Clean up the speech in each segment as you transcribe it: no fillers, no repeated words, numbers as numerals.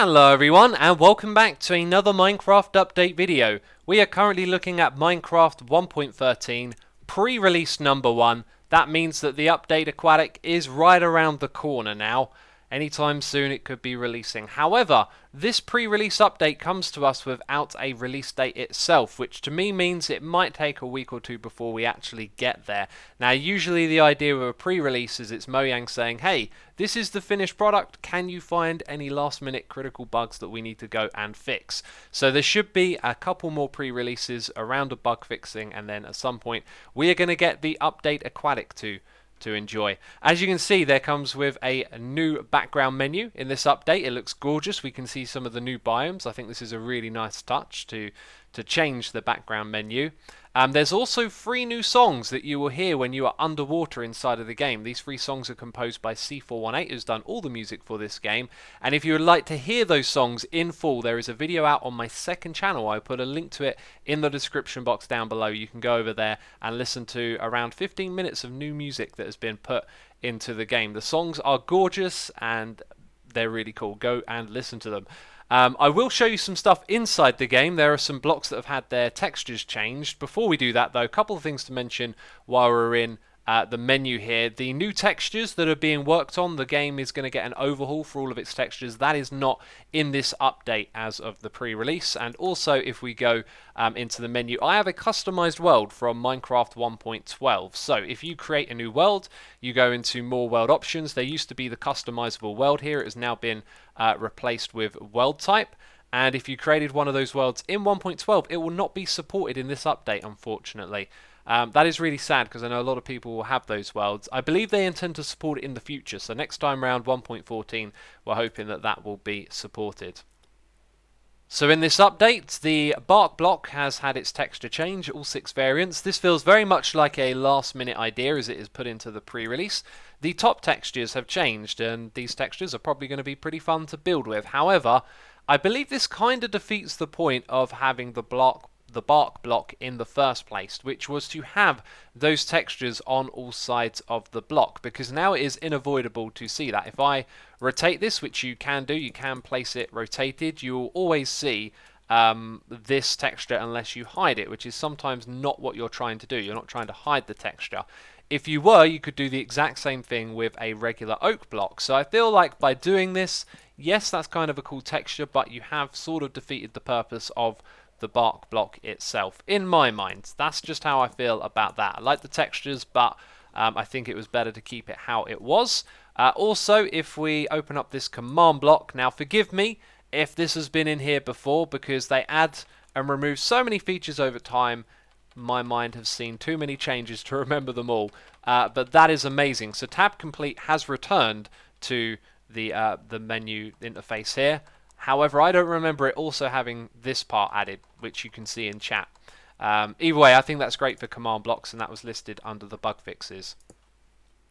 Hello everyone and welcome back to another Minecraft update video. We are currently looking at Minecraft 1.13 pre-release number 1. That means that the update Aquatic is right around the corner now. Anytime soon it could be releasing. However, this pre-release update comes to us without a release date itself, which to me means it might take a week or two before we actually get there. Now, usually the idea of a pre-release is it's Mojang saying, hey, this is the finished product, can you find any last minute critical bugs that we need to go and fix? So there should be a couple more pre-releases around a bug fixing, and then at some point we are going to get the update Aquatic to enjoy. As you can see, there comes with a new background menu in this update. It looks gorgeous. We can see some of the new biomes. I think this is a really nice touch to change the background menu. There's also 3 new songs that you will hear when you are underwater inside of the game. These 3 songs are composed by C418, who's done all the music for this game. And if you would like to hear those songs in full, there is a video out on my second channel. I put a link to it in the description box down below. You can go over there and listen to around 15 minutes of new music that has been put into the game. The songs are gorgeous and they're really cool. Go and listen to them. I will show you some stuff inside the game. There are some blocks that have had their textures changed. Before we do that though, a couple of things to mention while we're in the menu here. The new textures that are being worked on, the game is going to get an overhaul for all of its textures. That is not in this update as of the pre-release. And also if we go into the menu, I have a customized world from Minecraft 1.12. So if you create a new world, you go into more world options. There used to be the customizable world here. It has now been replaced with world type. And if you created one of those worlds in 1.12, it will not be supported in this update, unfortunately. That is really sad because I know a lot of people will have those worlds. I believe they intend to support it in the future, so next time around 1.14 we're hoping that that will be supported. So in this update, the bark block has had its texture change, all 6 variants. This feels very much like a last minute idea as it is put into the pre-release. The top textures have changed and these textures are probably going to be pretty fun to build with. However, I believe this kind of defeats the point of having the bark block in the first place, which was to have those textures on all sides of the block, because now it is unavoidable to see that. If I rotate this, which you can do, you can place it rotated, you will always see this texture unless you hide it, which is sometimes not what you're trying to do. You're not trying to hide the texture. If you were, you could do the exact same thing with a regular oak block. So I feel like by doing this, yes, that's kind of a cool texture, but you have sort of defeated the purpose of the bark block itself, in my mind. That's just how I feel about that. I like the textures, but I think it was better to keep it how it was. Also, if we open up this command block, now forgive me if this has been in here before, because they add and remove so many features over time, my mind has seen too many changes to remember them all. But that is amazing. So tab complete has returned to the menu interface here. However, I don't remember it also having this part added, which you can see in chat. Either way, I think that's great for command blocks, and that was listed under the bug fixes.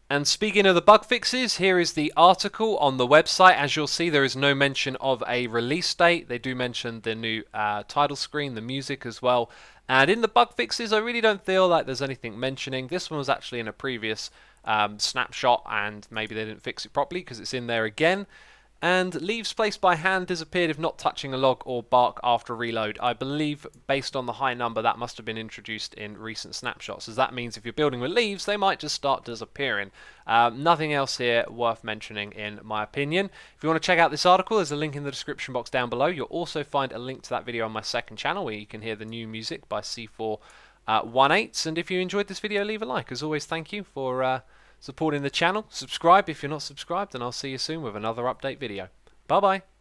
And speaking of the bug fixes, here is the article on the website. As you'll see, there is no mention of a release date. They do mention the new title screen, the music as well. And in the bug fixes, I really don't feel like there's anything mentioning. This one was actually in a previous snapshot, and maybe they didn't fix it properly because it's in there again. And leaves placed by hand disappeared if not touching a log or bark after reload. I believe, based on the high number, that must have been introduced in recent snapshots, as that means if you're building with leaves, they might just start disappearing. Nothing else here worth mentioning, in my opinion. If you want to check out this article, there's a link in the description box down below. You'll also find a link to that video on my second channel, where you can hear the new music by C418. And if you enjoyed this video, leave a like. As always, thank you for supporting the channel. Subscribe if you're not subscribed, and I'll see you soon with another update video. Bye bye.